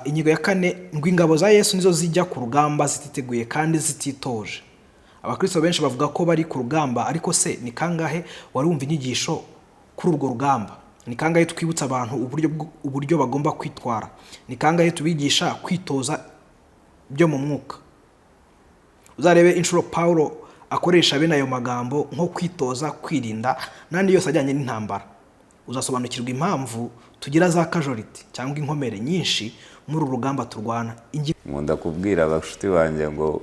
inyigo ya kane ngo ingabo za Yesu nizo zijya ku rugamba zititeguye kandi zititoje. Abakristo benshi bavuga ko bari ku rugamba, ariko se ni kangahe wari wumva inyigisho kuri urwo rugamba? Ni kangahe twibutsa abantu uburyo bagomba kwitwara? Ni kangahe tubigisha kwitoza byo mu mwuka? Uzarebe inshuro Paulo akoresha bene ayo magambo nko kwitoza, kwirinda n'andi yose ajyanye n'intambara. Uzasobanukirwa impamvu tugira za casualty cyangwa inkomere nyinshi muri uru rugamba turwana. Nkunda kubwira abashuti banjye ngo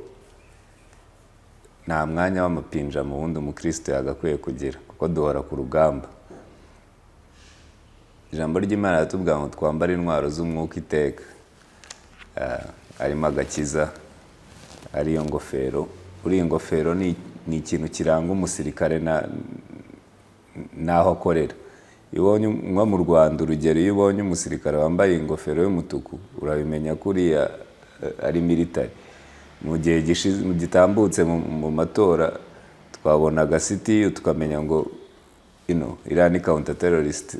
nta mwanya w'amapinja mu wundi umukristo yagakwiye kugira, kuko duhora ku rugamba. Ijambo ry'Imana ratubwira ngo twambare intwaro z'umwuka iteka, harimo agakiza, ariyo ngofero. Uri ingofero ni ikintu kiranga umusirikare naho akorera. Ibonye nko mu Rwanda urugero, iyo ubonye umusirikare wambaye ingofero y'umutuku urabimenya kuriya ari military. Mu gihe gitambutse mu matora twabonaga CTU tukamenya ngo iriya ni counter terrorist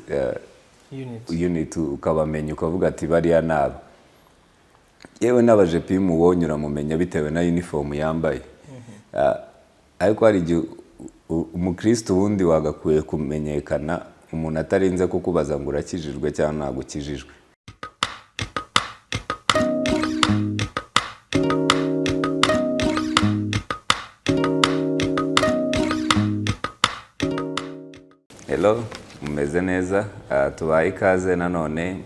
unit, ukabamenya ukavuga ati bariya naba. Yewe n'abajepe iyo umubonye uramumenya bitewe na uniform yambaye. Ariko hari igihe umukristo wundi wagakwiye kumenyekana umuntu atarinze kukubaza ngo urakijijwe cyangwa ntabwo ukijijwe. Hello, mumeze neza. Tubaye ikaze nanone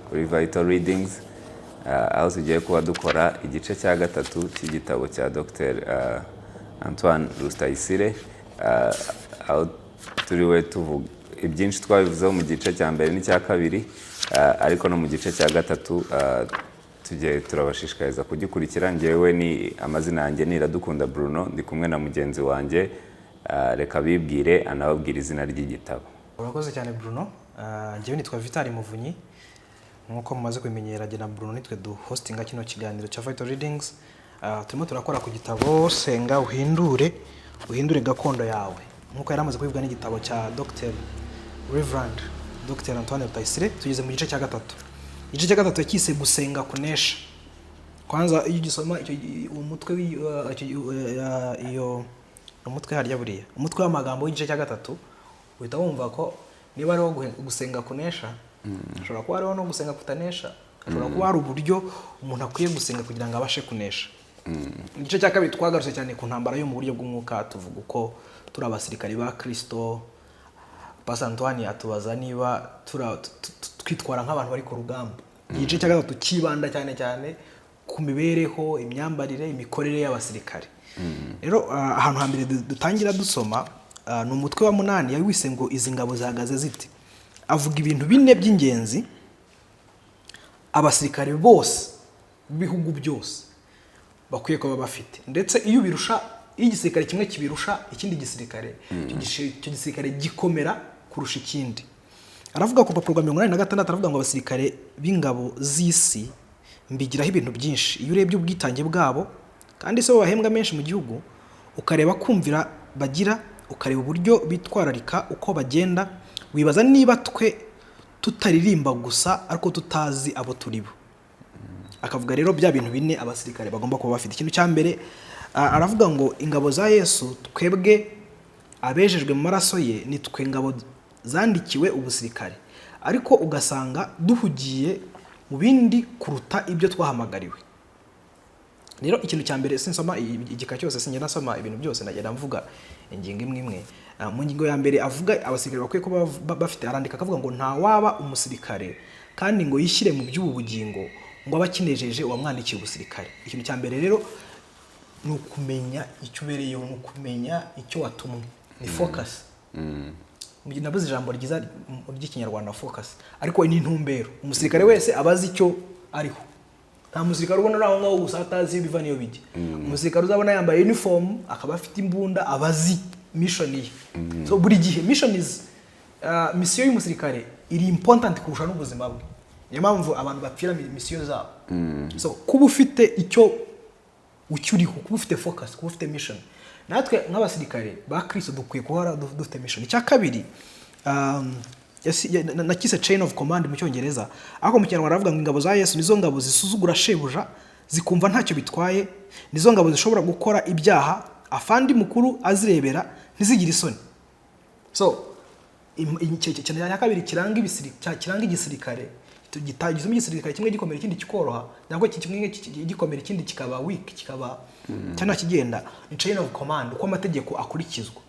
kuri Vital Readings, aho tugiye kuba dukora igice cya gatatu cy'igitabo cya Dr. Antoine Rutayisire, aho turiwe tuvuga ibyinshi twabivuzeho mu gice cya mbere n'icya kabiri, ariko no mu gice cya gatatu tugiye turabashishikariza kugikurikira. Njyewe ni amazina yanjye ni Iradukunda Bruno, ndi kumwe na mugenzi wanjye, reka bibwire anababwira izina ry'igitabo. Urakoze cyane Bruno. Njyewe nitwa Vital Muvunyi, nkuko mumaze kubimenyera jye na Bruno nitwe du hostinga kino kiganiro cya Vital Readings. Turimo turakora ku gitabo Senga uhindure gakondo yawe, nkuko yaramaze kubivuga n'igitabo cya Dr. Reverend Dr. Antoine Rutayisire. Tugeze mu gice cya gatatu. Igice cya gatatu yakise gusenga kunesha. Kwanza iyo ugisoma umutwe iyo umutwe harya buriya umutwe w'amagambo w'igice cya gatatu, uhita wumva ko niba ariho gusenga kunesha, ashobora kuba ariho no gusenga kutanesha, ashobora kuba hari uburyo umuntu akwiye gusenga kugira ngo abashe kunesha. Igice cya kabiri twagarutse cyane ku ntambara yo mu buryo bw'umwuka, tuvuga uko turi abasirikari ba Kristo. Pastor Antoine atubaza niba twitwara nk'abantu bari ku rugamba. Igice cya gatatu kibanda cyane ku mibereho, imyambarire, imikorere y'abasirikare. Rero ahantu hambere dutangira dusoma ni umutwe wa 8 yawise ngo izi ngabo zihagaze ziti. Avuga ibintu bine by'ingenzi abasirikare bose bihugu byose bakwiye kuba bafite, ndetse iyo igisirikare kimwe kibirusha ikindi gisirikare, icyo gisirikare gikomera kurusha ikindi. Aravuga ku papuro 86, aravuga ngo abasirikare b'ingabo z'isi mbigiraho ibintu byinshi. Iyo urebye ubwitange bwabo kandi se bahembwa menshi mu gihugu, ukareba kumvira bagira, ukareba uburyo bitwararika uko bagenda, wibaza niba twe tutaririmba gusa ariko tutazi abo turibo. Akavuga rero bya bintu bine abasirikare bagomba kuba bafite. Ikintu cya mbere aravuga ngo ingabo za Yesu, twebwe abejejwe mu maraso ye, ni twe ngabo zandikiwe ubusirikare, ariko ugasanga duhugiye mu bindi kuruta ibyo twahamagariwe. Rero ikintu cya mbere, sinsoma igika cyose, sinjye nasoma ibintu byose, nagenda mvuga ingingo imwe. Mu ngingo ya mbere avuga abasirikare bakwiye kuba bafite, arandika akavuga ngo nta waba umusirikare kandi ngo yishyire mu by'ubu bugingo ngo abakinejeje uwamwandikiye ubusirikare. Ikintu cya mbere rero ni ukumenya icyo ubereyeho, ni ukumenya icyo watumwe, ni focus. Nabuze ijambo ryiza ry'ikinyarwanda focus, ariko ni intumbero. Umusirikare wese abazi icyo ariho. Nta musirikare ubona naho ngaho gusa atazi biva niyo bijya. Umusirikare uzabona yambaye uniform akaba afite imbunda, abazi mission ye. So buri gihe mission y'umusirikare iri important kurusha n'ubuzima bwe. Niyo mpamvu abantu bapfira mission zabo. So kuba ufite icyo ucyuriho, kuba ufite focus, kuba ufite mission. Natwe nk'abasirikare ba Kristo dukwiye kuhora dufite mission. Icya kabiri nakise chain of command mu cyongereza, ariko mu kinyarwanda aravuga ngo ingabo za Yesu nizo ngabo zisuzugura shebuja zikumva ntacyo bitwaye, nizo ngabo zishobora gukora ibyaha afandi mukuru azirebera ntizigire isoni. So ikintu cya kabiri kiranga igisirikare gitagizemo igisirikare kimwe gikomera ikindi kikoroha, ntabwo kimwe gikomera ikindi kikaba weak, kikaba cyana kigenda, ni chain of command, uko amategeko akurikizwa.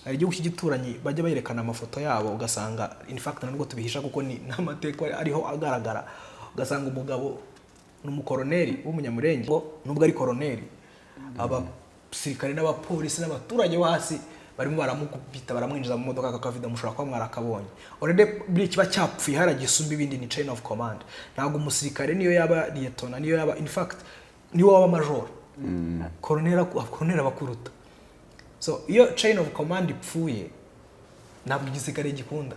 Hari igihugu cy'igituranye bajya bayerekana amafoto yabo ugasanga in fact nubwo tubihisha kuko ni n'amateko ariho agaragara, ugasanga umugabo n'umukoroneri w'umunyamurenge nubwo ari koroneri, abasirikare n'abapolisi n'abaturage hasi barimo baramukubita baramwinjiza mu modoka kakavida mushobora kwa mwarakabonye. Already biri kiba cyapfuye haragisumba ibindi, ni chain of command. Ntabwo umusirikare niyo yaba lieutenant, niyo yaba in fact niyo waba major, koronera bakuruta. So iyo chain of command ipfuye ntabwo igisirikare gikunda.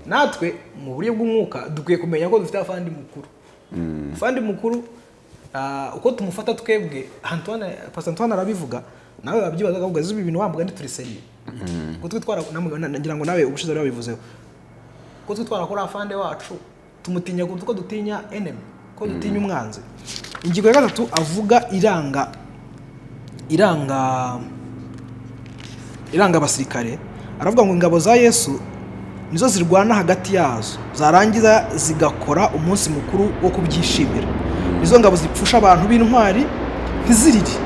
Natwe mu buryo bw'umwuka dukwiye kumenya ko dufite afandi mukuru. Afandi mukuru uko tumufata twebwe, Pastor Antoine arabivuga, nawe babyibaza akavuga izo ibintu wambuga ndi turi seriye. Ko twitwara nagira ngo nawe ubushize rero bivuzeho. Ko twitwara ko afande wacu tumutinya ko dutinya enemy, ko dutinya umwanzi. Ingingo ya gatatu avuga iranga abasirikare, aravuga ngo ingabo za Yesu nizo zirwana hagati yazo, zarangiza zigakora umunsi mukuru wo kubyishimira. Nizo ngabo zipfusha abantu b'intwari ntiziriri,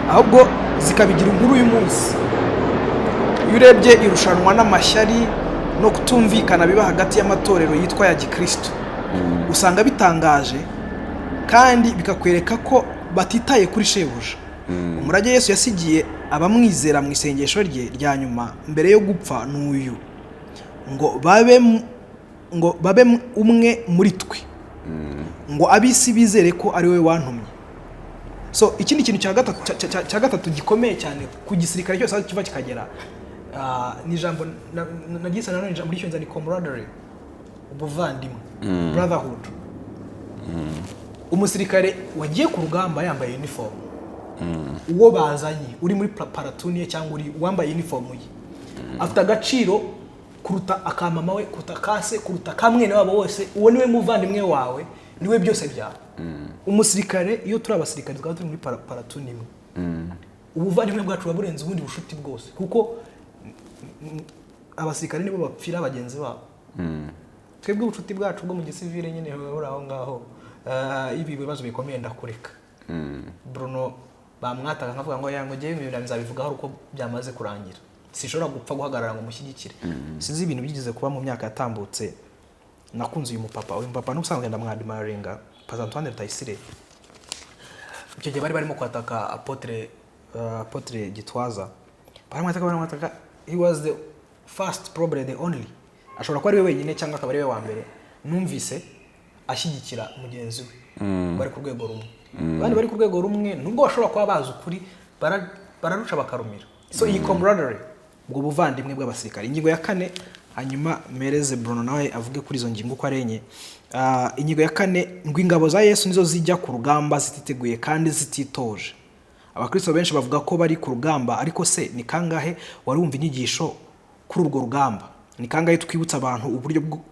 ahubwo zikabigira inkuru y'umunsi. Iyo urebye irushanwa n'amashyari no kutumvikana biba hagati y'amatorero yitwa ya Gikristo, usanga bitangaje kandi bikakwereka ko batitaye kuri shebuja. Umurage Yesu yasigiye abamwizera mu isengesho rye rya nyuma mbere yo gupfa n'uyu, ngo babe umwe muri twe, ngo abisi bizere ko ari we wantumye. So ikindi kintu cya gatatu gikomeye cyane ku gisirikare cyose aho kiva kikagera, ni ijambo nagisa nanone ijambo ry'Icyongereza ni camaraderie, ubuvandimwe, brotherhood. Umusirikare wagiye ku rugamba yambaye uniform, uwo bazanye uri muri platoon ye cyangwa uri wambaye uniform ye, afite agaciro kuruta akamama we, kuruta kase, kuruta kamwene wabo wose. Uwo niwe muvandimwe wawe, niwe byose byawe. Umusirikare iyo turi abasirikare twaba turi muri platoon imwe, ubuvandimwe bwacu burenze ubundi bushuti bwose, kuko abasirikare nibo bapfira abagenzi babo. Twebwe ubushuti bwacu bwo mu gisivile nyine hora aho ngaho, ibi bibazo bikomeye ndakureka. Bruno bamwataka nkavuga ngo yango giye ibintu nzabivugaho uko byamaze kurangira, sishobora gupfa guhagarara ngo mushyigikire. Sinzi ibintu bigize kuba mu myaka yatambutse. Nakunze uyu mupapa n'ubusanzwe ndamwadimaringa, Pastor Antoine Rutayisire. Icyo gihe bari barimo kwataka Apotre Gitwaza, baramwataka. He was the first, probably the only, ashobora kuba ari we wenyine cyangwa akaba ari we wa mbere numvise ashyigikira mugenzi we bari ku rwego rumwe. Bandi bari ku rwego rumwe nubwo bashobora kuba bazi ukuri, bararuca bakarumira. So iyi camaraderie, ubwo buvandimwe bw'abasirikare. Ingingo ya 4, hanyuma mereze Bruno nawe avuge kuri izo ngingo uko arenye. Ingingo ya 4, ngo ingabo za Yesu nizo zijya ku rugamba zititeguye kandi zititoje. Abakristo benshi bavuga ko bari ku rugamba, ariko se ni kangahe wari wumva inyigisho kuri urwo rugamba? Ni kangahe twibutsa abantu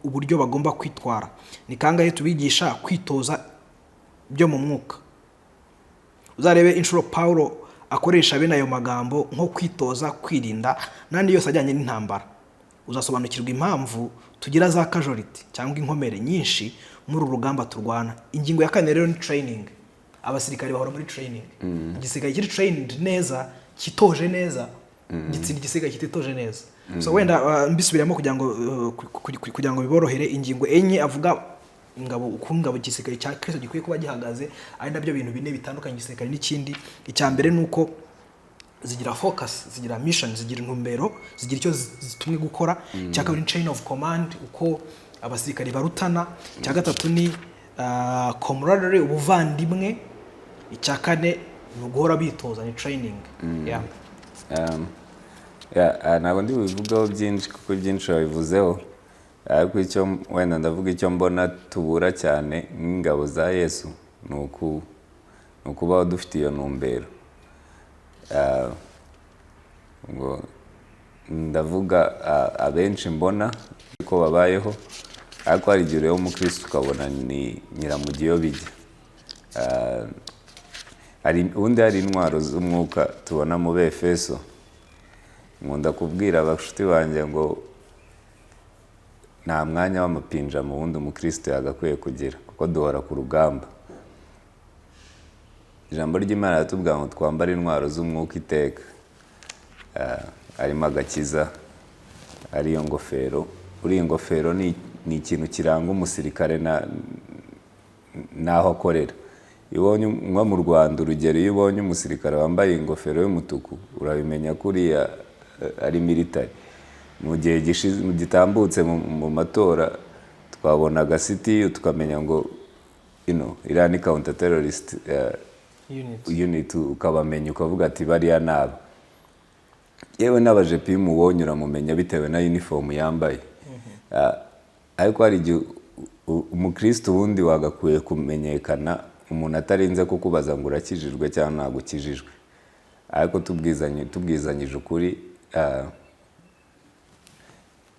uburyo bagomba kwitwara? Ni kangahe tubigisha kwitoza byo mu mwuka? Uzarebe inshuro Paulo akoresha bene ayo magambo nko kwitoza, kwirinda nandi yose ajyanye n'intambara. Uzasobanukirwa impamvu tugira za casualty cyangwa inkomere nyinshi muri urugamba turwana. Ingingo ya 4 rero ni training. Abasirikare bahora muri training. Igisirikare kiri trained neza, kitoje neza, gitsinda igisirikare kititoje neza. So wenda mbisubiramo kugira ngo biborohere. Ingingo 4 avuga ingabo igisirikare cya Kristo gikwiye kuba gihagaze, ari nabyo bintu bine bitandukanye igisirikare n'ikindi. Icya mbere nuko zigira focus, zigira mission, zigira intumbero, zigira icyo zitumwe gukora. Icya kabiri chain of command, uko abasirikare barutana. Icya gatatu ni camaraderie, ubuvandimwe. Icya 4 ni uguhora bitoza, ni training. Ntabwo ndi bubivugaho byinshi kuko byinshi babivuzeho, ariko icyo wenda ndavuga icyo mbona tubura cyane nk'ingabo za Yesu ni ukubaho dufite iyo ntumbero. Ngo ndavuga abenshi mbona ko babayeho, ariko hari igihe ureba umukristo ukabona ni nyiramugiyo bijya. Ubundi hari intwaro z'umwuka tubona mu Befeso. Nkunda kubwira abashuti banjye ngo nta mwanya w'amapinja mu wundi umukristo yagakwiye kugira, kuko duhora ku rugamba. Ijambo ry'Imana riratubwira ngo twambare intwaro z'umwuka iteka, harimo agakiza, ariyo ngofero. Uriya ingofero ni ikintu kiranga umusirikare n'aho akorera. Nko mu Rwanda urugero, iyo ubonye umusirikare wambaye ingofero y'umutuku urabimenya ko uriya ari military. Mu gihe gitambutse mu matora twabonaga CTU tukamenya ngo iriya ni counter terrorist unit, ukabamenya ukavuga ati bariya naba. Yewe n'abajepi mubonye uramumenya bitewe na uniform yambaye. Ariko hari igihe umukristo wundi wagakwiye kumenyekana umuntu atarinze kukubaza ngo urakijijwe cyangwa ntabwo ukijijwe. Ariko tubwizanyije ukuri,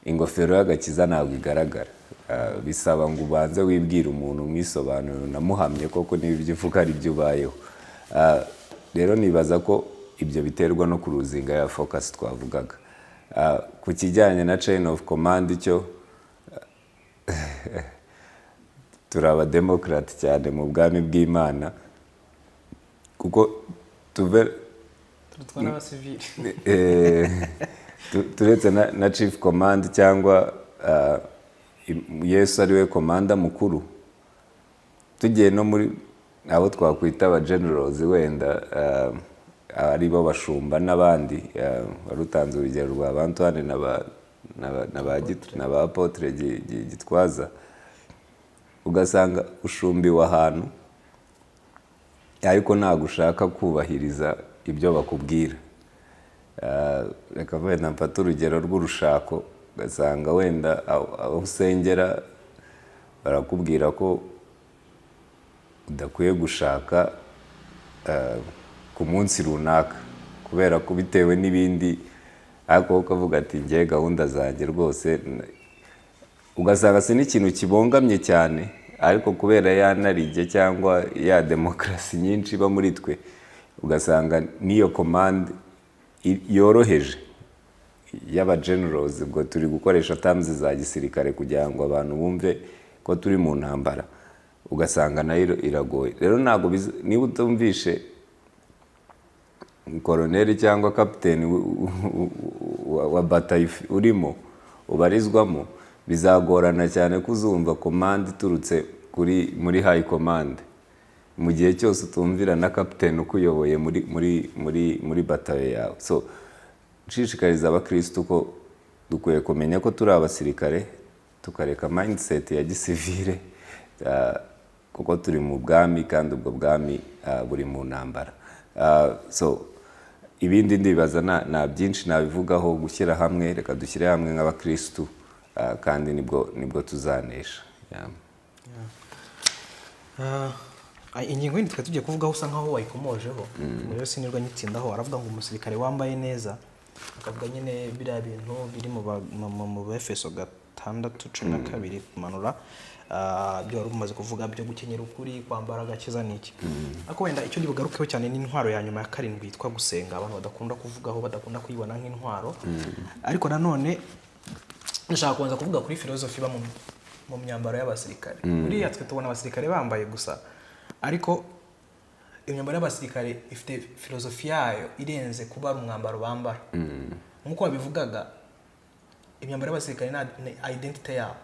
ingofero y'agakiza ntabwo igaragara. Bisaba ngo ubanze wibwire umuntu mwisobanuro namuhamye koko niba ibyo uvuga ari byo ubayeho. Rero nibaza ko ibyo biterwa no kuruzinga ya focus twavugaga. Ku kijyanye na chain of command cyo turi abademokrate cyane mu bwami bw'Imana, kuko turutwa n'abasivili. Turetse na chief command cyangwa Yesu ariwe komanda mukuru, tugiye no muri abo twakwita aba generals wenda ari bo bashumba n'abandi. Warutanze urugero rwa Antoine na ba Apotre Gitwaza, ugasanga ushumbiwe ahantu ariko ntabwo ushaka kubahiriza ibyo bakubwira. Reka wenda mfate urugero rw'urushako, ugasanga wenda aho usengera barakubwira ko udakwiye gushaka ku munsi runaka kubera ko bitewe n'ibindi, ariko ukavuga ati ngiye gahunda zanjye rwose. Ugasanga si n'ikintu kibongamye cyane, ariko kubera ya narige cyangwa ya demokarasi nyinshi iba muri twe, ugasanga n'iyo command yoroheje y'aba generals, ubwo turi gukoresha terms za gisirikare kugira ngo abantu bumve ko turi mu ntambara, ugasanga nayo iragoye. Rero ntabwo niba utumvishe koloneli cyangwa kapiteni wa batayo urimo ubarizwamo, bizagorana cyane kuzumva command iturutse muri high command mu gihe cyose utumvira na kapiteni ukuyoboye muri batayo yawe. So nshishikariza abakristo ko dukwiye kumenya ko turi abasirikare, tukareka mindset ya gisivile, kuko turi mu bwami kandi ubwo bwami buri mu ntambara. So ibindi ndibaza na byinshi nabivugaho. Gushyira hamwe, reka dushyire hamwe nk'abakristo, kandi nibwo tuzanesha. Ingingo yindi twari tugiye kuvugaho usa nkaho wayikomojeho, rero sinirwa nyitsindaho. Aravuga ngo umusirikare wambaye neza, akavuga nyine biriya bintu biri mu Befeso 6:12 kumanura, byo wari umaze kuvuga byo gukenyera ukuri, kwambara agakiza n'iki. Ariko wenda icyo ndibugarukeho cyane ni intwaro ya nyuma ya 7 yitwa gusenga, abantu badakunda kuvugaho, badakunda kuyibona nk'intwaro. Ariko nanone nashaka kubanza kuvuga kuri philosophy iba mu myambaro y'abasirikare. Buriya twe tubona abasirikare bambaye gusa, ariko imyambaro y'abasirikare ifite philosophy yayo irenze kuba ari umwambaro bambara. Nkuko babivugaga, imyambaro y'abasirikare ni identity yabo,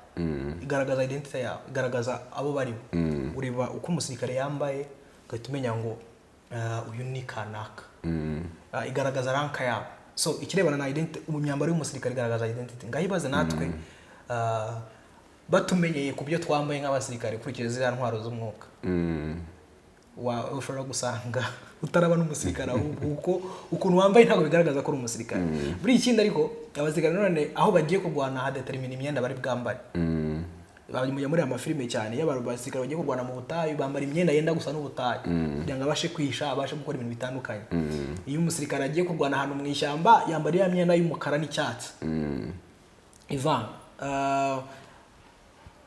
igaragaza identity yabo, igaragaza abo bari bo. Ureba uko umusirikare yambaye ugahita umenya ngo uyu ni kanaka, igaragaza ranka yabo. So ikirebana na identity, imyambaro y'umusirikare igaragaza identity. Ngahibaze natwe batumenyeye ku byo twambaye nk'abasirikare kurikije ziriya ntwaro z'umwuka, ushobora gusanga utaraba n'umusirikare, ahubwo ukuntu wambaye ntabwo bigaragaza ko uri umusirikare. Buri ikindi ariko abasirikare none aho bagiye kurwana hadetermina imyenda bari bwambare. bamujya muri amafilime cyane iyo abasirikare bagiye kurwana mu butayu bambara imyenda yenda gusa n'ubutayu kugira ngo abashe kwihisha abashe gukora ibintu bitandukanye. Iyo umusirikare agiye kurwana ahantu mu ishyamba yambara ya myenda y'umukara n'icyatsi Ivan,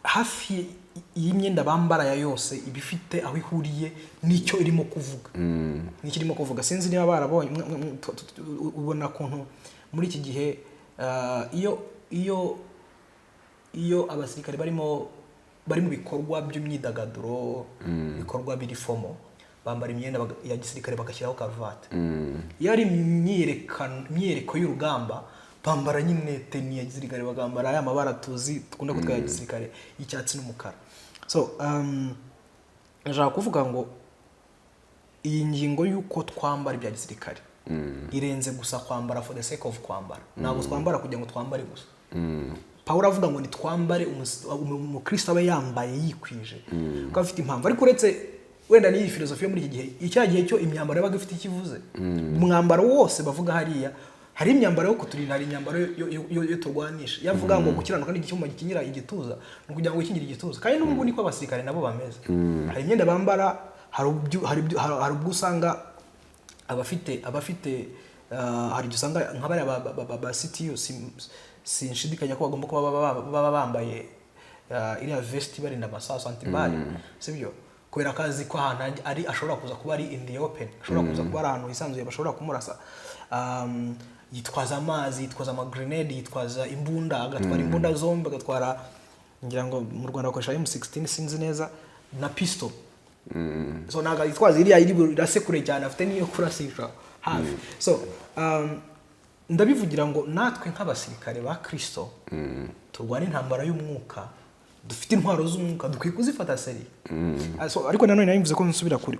hafi y'imyenda bambara ya yose iba ifite aho ihuriye n'icyo irimo kuvuga. N'icyo irimo kuvuga sinzi niba barabonye ubona kuntu muri iki gihe iyo abasirikare bari mu bikorwa by'imyidagaduro, bikorwa biri fomo, bambara imyenda ya gisirikare bagashyiraho karuvati. Iyo ari imyereko y'urugamba bambara nyine teni ya gisirikare, bagambara ya mabara tuzi dukunda kutwa ya gisirikare y'icyatsi n'umukara. So nashaka kuvuga ngo iyi ngingo y'uko twambara ibya gisirikare irenze gusa kwambara for the sake of kwambara. Ntabwo twambara kugira ngo twambare gusa. Pawulo avuga ngo nitwambare umukristo abe yambaye yikwije kuko afite impamvu. Ariko uretse wenda n'iyi filozofi yo muri iki gihe, icya gihe cyo imyambaro yabaga ifite ikivuze. Umwambaro wose bavuga hariya, hari imyambaro yo kuturinda, hari imyambaro yo turwanisha. Yavuga ngo gukiranuka n'igicyuma gikinyira igituza no kugira ngo ikingire igituza. Kandi n'ubwo niko abasirikare nabo bameze. Hari imyenda bambara, hari ubwo usanga abafite hari usanga nk'abari ba CTU sinshidikanya ko bagomba kuba baba bambaye iriya vesti barinda amasasu antibari, sibyo? Kubera akazi ko ahantu ari ashobora kuza kuba ari in the open, ashobora kuza kuba ahantu hisanzuye bashobora kumurasa. Yitwaza amazi, yitwaza amagrenade, yitwaza imbunda, agatwara imbunda zombi, agatwara ngira ngo mu Rwanda bakoresha M16 sinzi neza na pistol. So naga yitwaza iriya irasekure cyane, afite niyo kurasisha hafi. So ndabivugira ngo natwe nk'abasirikare ba Kristo turwana intambara y'umwuka, dufite intwaro z'umwuka, dukwiye kuzifata seri. Ariko nanone narimvuze ko nsubira ku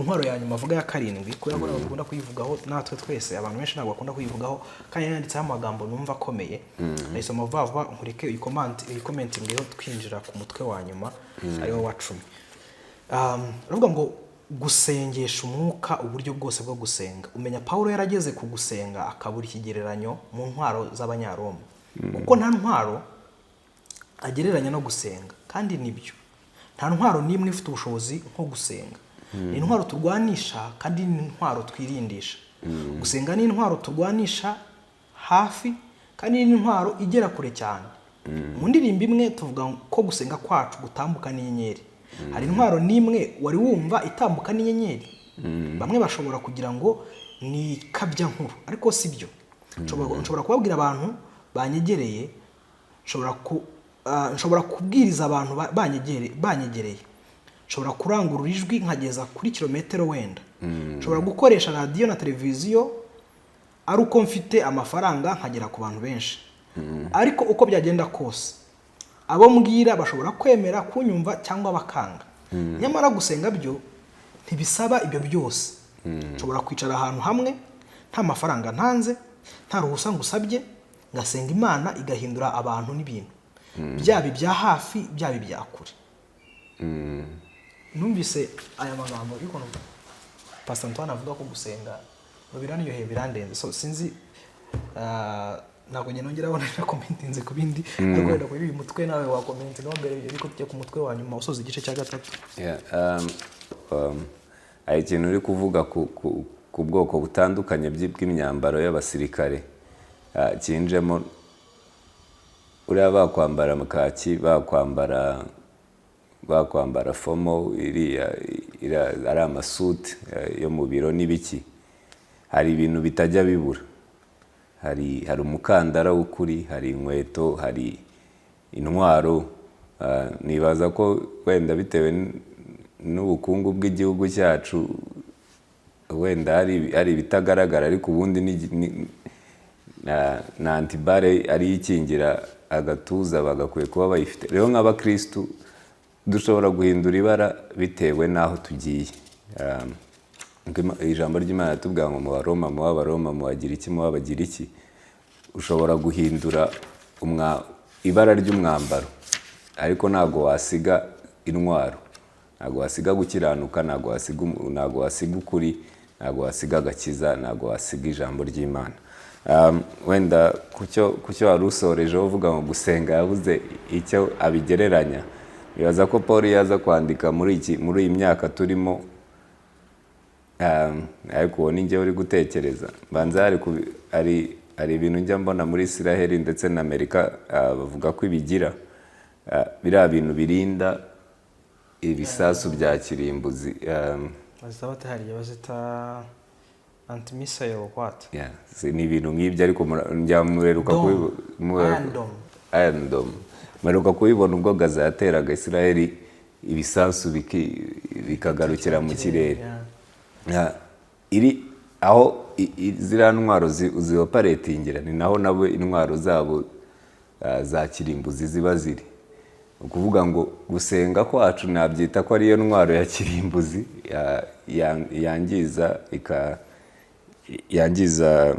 ntwaro ya nyuma avuga ya 7 kubera ko bakunda kuyivugaho, natwe twese abantu benshi ntabwo bakunda kuyivugaho, kandi yanditseho amagambo numva akomeye. Nayisoma vuba nkurike iyi commenting rero twinjira ku mutwe wa nyuma ariwo wa 10. Aravuga ngo gusengesha umwuka, uburyo bwose bwo gusenga. Umenya Pawulo yarageze ku gusenga akabura ikigereranyo mu ntwaro z'Abanyaroma, kuko nta ntwaro agereranya no gusenga. Kandi nibyo, nta ntwaro n'imwe ifite ubushobozi nko gusenga. Ni intwaro turwanisha kandi ni intwaro twirindisha. Gusenga ni intwaro turwanisha hafi kandi ni intwaro igera kure cyane. Mu ndirimbo imwe tuvuga ko gusenga kwacu gutambuka n'inyenyeri. Hari intwaro n'imwe wari wumva itambuka n'inyenyeri. Bamwe bashobora kugira ngo ni kabya nkuru, ariko si byo. Nshobora kubabwira abantu banyegereye, nshobora kubwiriza abantu banyegereye. Nshobora kurangurura ijwi nkageza kuri kilometero wenda. Nshobora gukoresha radio na televiziyo ari uko mfite amafaranga nkagera ku bantu benshi. Ariko uko byagenda kose, abo mbwira bashobora kwemera kunyumva cyangwa bakanga. Nyamara gusenga byo ntibisaba ibyo byose. Nshobora kwicara ahantu hamwe nta mafaranga ntanze, nta ruhusa ngusabye, ngasenga Imana igahindura abantu n'ibintu, byaba ibya hafi byaba ibya kure. Numvise aya magambo ariko Pastor Antoine avuga ko gusenga biraniyoheye birandenze. So sinzi ntabwo njye nongera abona na commentinze ku bindi, ariko wenda ko uyu mutwe nawe wa comment no mbere ariko tujya ku mutwe wa nyuma usoza igice cya 3. Ari ikintu uri kuvuga ku bwoko butandukanye bw'imyambaro y'abasirikare, kinjemo uriya bakwambara makaki, bakwambara fomo, ari amasuti yo mu biro n'ibiki. Hari ibintu bitajya bibura. Hari umukandara w'ukuri, hari inkweto, hari intwaro. Nibaza ko wenda bitewe n'ubukungu bw'igihugu cyacu wenda hari bitagaragara, ariko ubundi na antibare ari ikingira agatuza bagakwiye kuba bayifite. Rero nk'abakristu dushobora guhindura ibara bitewe n'aho tugiye. Ijambo ry'Imana tubwira ngo mu Baroma mubagira iki, mubagira iki. Ushobora guhindura ibara ry'umwambaro, ariko ntago wasiga intwaro, ntago wasiga gukiranuka, ntago wasiga ukuri, ntago wasiga agakiza, ntago wasiga ijambo ry'Imana. wenda ku cyo wari usorejeho uvuga ngo gusenga yabuze icyo abigereranya, bibaza ko Paul yaza kwandika muri iyi myaka turimo, ariko uwo ni njye uri gutekereza, banza hari ibintu njya mbona muri Israel ndetse na Amerika, bavuga ko ibigira biriya bintu birinda ibisasu bya kirimbuzi, bazita anti-missile what? ni ibintu nk'ibyo, ariko muheruka kubibona ubwo Gaza yateraga Israel ibisasu bikagarukira mu kirere. Iri aho ziriya ntwaro zioparetingira ni naho nabo intwaro zabo za kirimbuzi ziba ziri. Ukuvuga ngo gusenga kwacu nabyita ko ariyo ntwaro ya kirimbuzi yangiza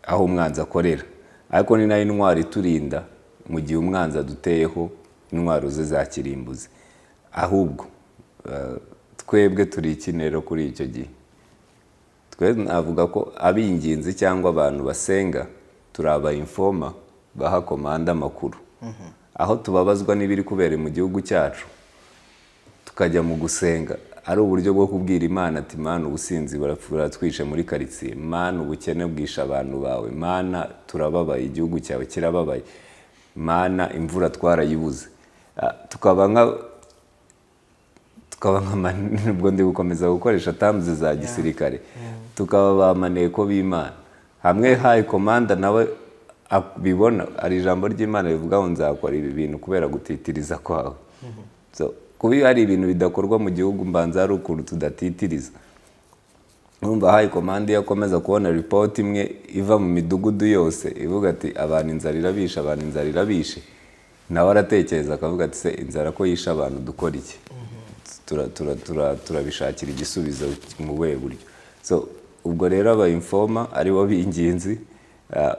aho umwanzi akorera, ariko ni nayo ntwaro iturinda mu gihe umwanzi aduteyeho intwaro ze za kirimbuzi. Ahubwo twebwe turi ikinero kuri icyo gihe. Navuga ko ab'ingenzi cyangwa abantu basenga turi aba-informa baha komanda amakuru, aho tubabazwa n'ibiri kubera mu gihugu cyacu, tukajya mu gusenga ari uburyo bwo kubwira Imana ati Mana ubusinzi buratwishe muri karitsiye, Mana ubukene bwishe abantu bawe, Mana turababaye, igihugu cyawe kirababaye, Mana imvura twarayibuze. Tukaba ubwo ndi gukomeza gukoresha terms za gisirikare, tukaba ba maneko b'Imana. Hamwe high commander nawe bibona ari ijambo ry'Imana rivuga ngo nzakora ibi bintu kubera gutitiriza kwawe. So kuba hari ibintu bidakorwa mu gihugu mbanza ari ukuntu tudatitiriza. Numva high command yakomeza kubona report imwe iva mu midugudu yose ivuga ati abantu inzara irabisha, abantu inzara irabishe, nawe aratekereza akavuga ati se inzara ko yisha abantu dukora iki? Turabishakira igisubizo mu buhe buryo? So ubwo rero aba-informa aribo b'ingenzi,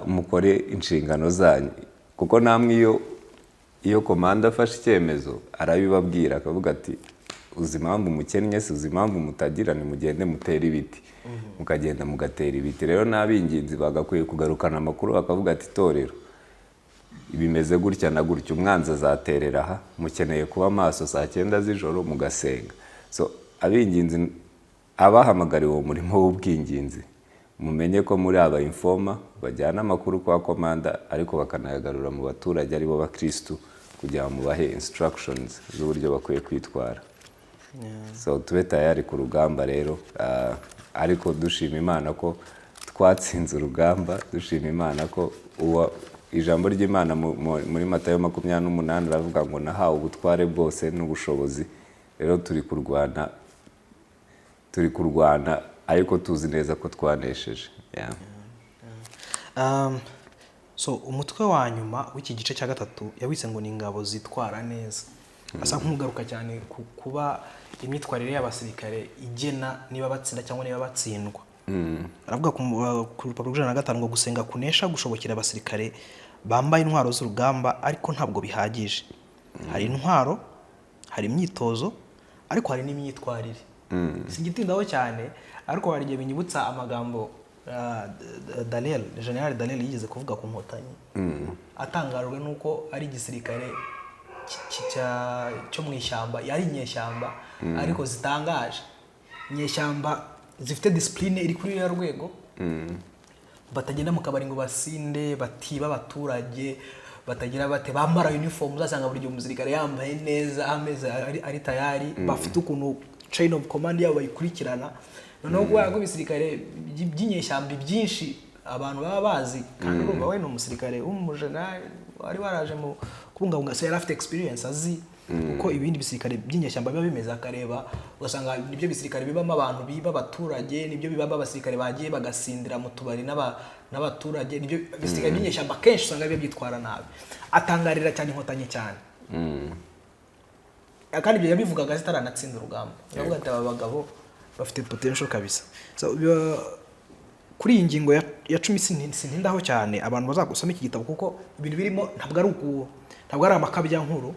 mukore inshingano zanyu, kuko namwe iyo komanda afashe icyemezo arabibabwira akavuga ati uzi impamvu mukennye, si uzi impamvu mutagira, nimugende mutera ibiti. Mukagenda mugatera ibiti. Rero n'ab'ingenzi bagakwiye kugarukana amakuru bakavuga ati torero bimeze gutya na gutya, umwanzi azaterera aha, mukeneye kuba maso saa 9 z'ijoro mugasenga. So ab'ingenzi abahamagariwe uwo murimo w'ubwinginzi, mumenye ko muri aba-informa bajyana amakuru kwa komanda, ariko bakanayagarura mu baturage aribo bakristu kugira ngo mubahe instructions z'uburyo bakwiye kwitwara. So tube tayari ku rugamba rero, ariko dushima Imana ko twatsinze urugamba, dushima Imana ko ijambo ry'Imana muri Matayo 28 ravuga ngo nahawe ubutware bwose n'ubushobozi. Rero turi kurwana ariko tuzi neza ko twanesheje. So umutwe wa nyuma w'iki gice cya gatatu yawise ngo ni ingabo zitwara neza. Asa nk'ugaruka cyane kuba imyitwarire y'abasirikare igena niba batsinda cyangwa niba batsindwa. Aravuga ku rupapuro rw'5 ngo gusenga kunesha gushobokera abasirikare bambaye intwaro z'urugamba, ariko ntabwo bihagije. Hari intwaro, hari imyitozo, ariko hari n'imyitwarire. Singitindaho cyane, ariko hari igihe binyibutsa amagambo General Daniel yigeze kuvuga ku Nkotanyi, atangajwe nuko ari igisirikare cyo mu ishyamba, yari inyeshyamba ariko zitangaje, inyeshyamba zifite discipline iri kuri ya rwego, batagenda mu kabari ngo basinde, batiba abaturage, batagira bate, bambara uniform, uzasanga buri gihe umusirikare yambaye neza, ameze ari tayari, bafite ukuntu chain of command yabo bayikurikirana. Noneho kubera ko ibisirikare by'inyeshyamba byinshi abantu baba bazi, kandi urumva we ni umusirikare w'umujenerali wari waraje mu kubungabunga, se yari afite experience azi uko ibindi bisirikare by'inyeshyamba biba bimeze, akareba ugasanga nibyo bisirikare bibamo abantu biba abaturage, nibyo bibamo abasirikare bagiye bagasindira mu tubari n'abaturage, nibyo bisirikare by'inyeshyamba kenshi usanga biba byitwara nabi. Atangarira cyane Inkotanyi cyane, kandi ibyo yabivugaga zitaranatsinda urugamba. Yavuga ati aba bagabo bafite potential kabisa. So kuri iyi ngingo ya 10 sintindaho cyane, abantu bazagusoma iki gitabo kuko ibintu birimo ntabwo ari amakabya nkuru,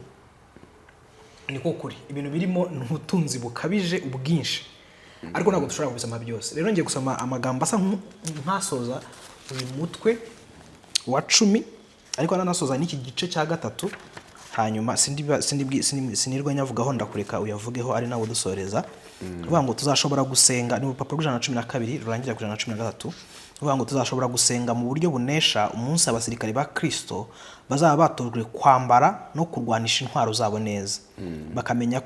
niko kuri ibintu birimo n'ubutunzi bukabije ubwinshi. ariko ntabwo dushobora kubisoma byose. Rero ngiye gusoma amagambo asa nk'asoza uyu mutwe wa 10 ariko nanasoza n'iki gice cya 3, hanyuma sinirwa nyavugaho ndakureka uyavugeho ari nawe dusoreza. Uvuga ngo tuzashobora gusenga, ni urupapuro rw'112 rurangira ku 113. Uvuga ngo tuzashobora gusenga mu buryo bunesha umunsi abasirikare ba Kristo bazaba batojwe kwambara no kurwanisha intwaro zabo neza, bakamenya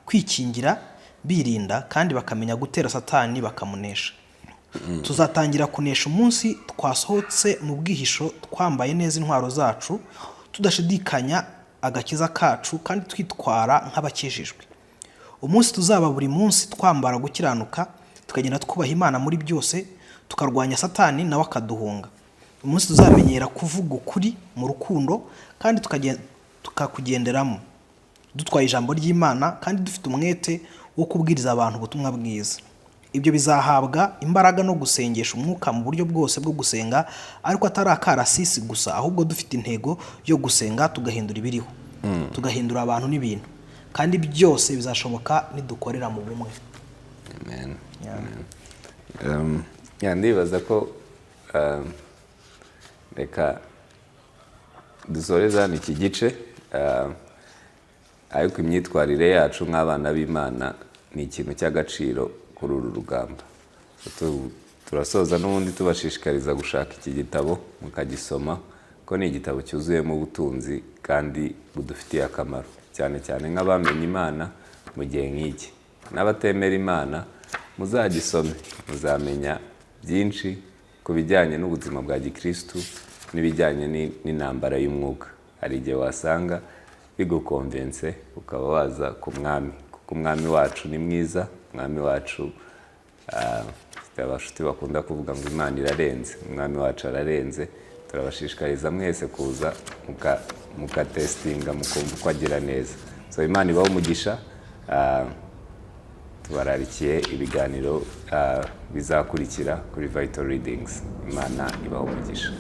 kwikingira birinda, kandi bakamenya gutera Satani bakamunesha. Tuzatangira kunesha umunsi twasohotse mu bwihisho twambaye neza intwaro zacu, tudashidikanya agakiza kacu kandi twitwara nk'abakijijwe. Umunsi tuzaba buri munsi twambara gukiranuka, tukagenda twubaha Imana muri byose, tukarwanya Satani nawe akaduhunga. Umunsi tuzamenyera kuvuga ukuri mu rukundo kandi tukakugenderamo, dutwaye ijambo ry'Imana kandi dufite umwete wo kubwiriza abantu ubutumwa bwiza. Ibyo bizahabwa imbaraga no gusengesha umwuka mu buryo bwose bwo gusenga, ariko atari akarasisi gusa, ahubwo dufite intego yo gusenga tugahindura ibiriho, tugahindura abantu n'ibintu, kandi byose bizashoboka nidukorera mu bumwe. Amen. Ndibaza ko reka dusoreza iki gice, ariko imyitwarire yacu nk'abana b'Imana ni ikintu cy'agaciro kuri uru rugamba. Turasoza n'ubundi tubashishikariza gushaka iki gitabo mukagisoma, ko ni igitabo cyuzuyemo ubutunzi kandi budufitiye akamaro, cyane cyane nk'abamenye Imana mu gihe nk'iki. N'abatemera Imana muzagisome, muzamenya byinshi ku bijyanye n'ubuzima bwa gikristu n'ibijyanye n'intambara y'umwuka. Hari igihe wasanga bigukonvense ukaba waza ku mwami, kuko umwami wacu ni mwiza. Umwami wacu abashuti bakunda kuvuga ngo Imana irarenze, umwami wacu ararenze. Turabashishikariza mwese kuza mukatestinga, mukumva uko agira neza. So Imana ibaho umugisha. Tubararikiye ibiganiro bizakurikira kuri Vital Readings. Imana ibaho umugisha.